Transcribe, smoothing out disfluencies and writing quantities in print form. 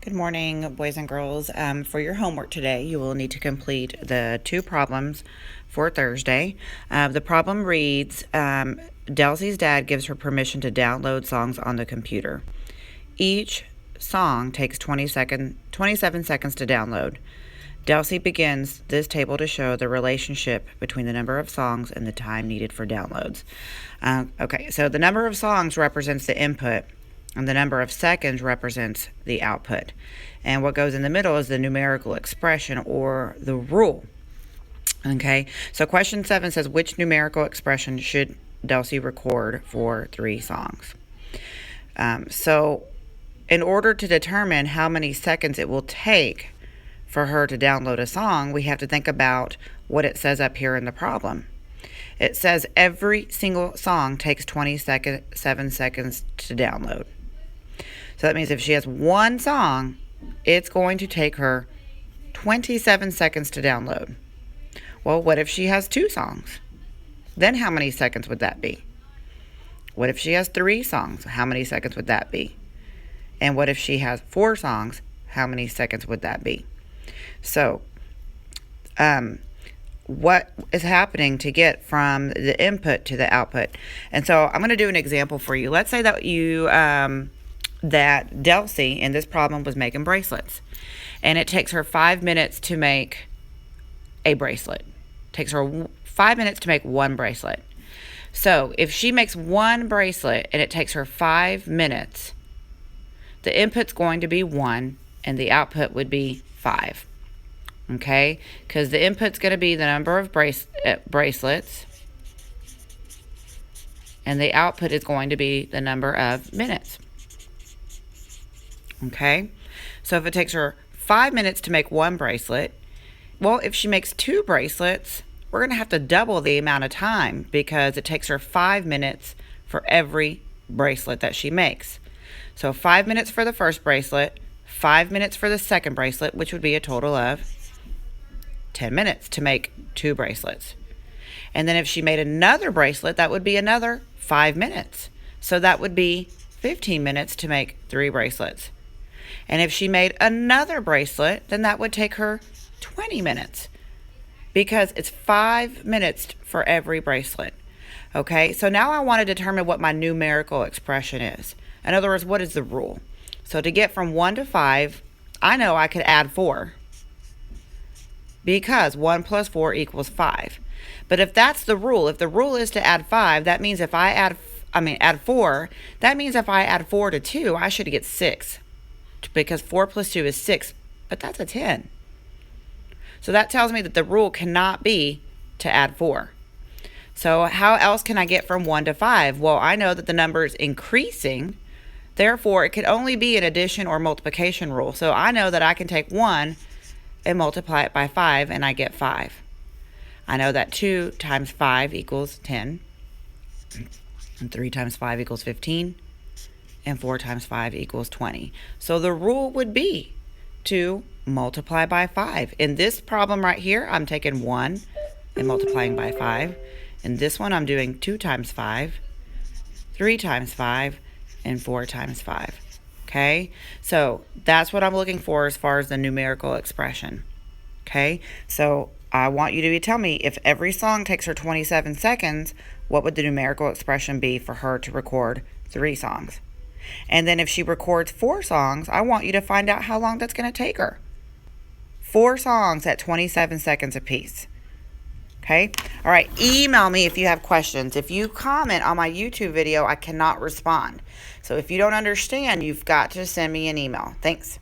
Good morning, boys and girls. For your homework today, you will need to complete the two problems for Thursday. The problem reads, Delsey's dad gives her permission to download songs on the computer. Each song takes 27 seconds to download. Delsey begins this table to show the relationship between the number of songs and the time needed for downloads. Okay, so the number of songs represents the input, and the number of seconds represents the output. And what goes in the middle is the numerical expression or the rule. Okay, so question 7 says, which numerical expression should Delsey record for 3 songs? So in order to determine how many seconds it will take for her to download a song, we have to think about what it says up here in the problem. It says every single song takes 7 seconds to download. So that means if she has one song, it's going to take her 27 seconds to download. Well, what if she has 2 songs? Then how many seconds would that be? What if she has 3 songs? How many seconds would that be? And what if she has 4 songs? How many seconds would that be? So, what is happening to get from the input to the output? And so I'm going to do an example for you. Let's say that that Delsey in this problem was making bracelets, and it takes her 5 minutes to make a bracelet. It takes her 5 minutes to make one bracelet. So if she makes one bracelet and it takes her 5 minutes, the input's going to be 1 and the output would be 5. Okay, because the input's going to be the number of bracelets, and the output is going to be the number of minutes. Okay, so if it takes her 5 minutes to make one bracelet, well, if she makes 2 bracelets, we're going to have to double the amount of time because it takes her 5 minutes for every bracelet that she makes. So 5 minutes for the first bracelet, 5 minutes for the second bracelet, which would be a total of 10 minutes to make 2 bracelets. And then if she made another bracelet, that would be another 5 minutes. So that would be 15 minutes to make 3 bracelets. And if she made another bracelet, then that would take her 20 minutes because it's 5 minutes for every bracelet. Okay, so now I want to determine what my numerical expression is. In other words, what is the rule? So to get from 1 to 5, I know I could add 4 because 1 plus 4 equals 5. But if that's the rule, if the rule is to add 5, that means if I add 4, that means if I add 4 to 2, I should get 6. Because 4 plus 2 is 6, but that's a 10. So that tells me that the rule cannot be to add 4. So how else can I get from 1 to 5? Well, I know that the number is increasing. Therefore, it could only be an addition or multiplication rule. So I know that I can take 1 and multiply it by 5, and I get 5. I know that 2 times 5 equals 10, and 3 times 5 equals 15, and 4 times 5 equals 20. So the rule would be to multiply by 5. In this problem right here, I'm taking 1 and multiplying by 5. In this one, I'm doing 2 times 5, 3 times 5, and 4 times 5. Okay, so that's what I'm looking for as far as the numerical expression. Okay, so I want you to tell me if every song takes her 27 seconds, what would the numerical expression be for her to record 3 songs? And then if she records 4 songs, I want you to find out how long that's going to take her. 4 songs at 27 seconds apiece. Okay? All right, email me if you have questions. If you comment on my YouTube video, I cannot respond. So if you don't understand, you've got to send me an email. Thanks.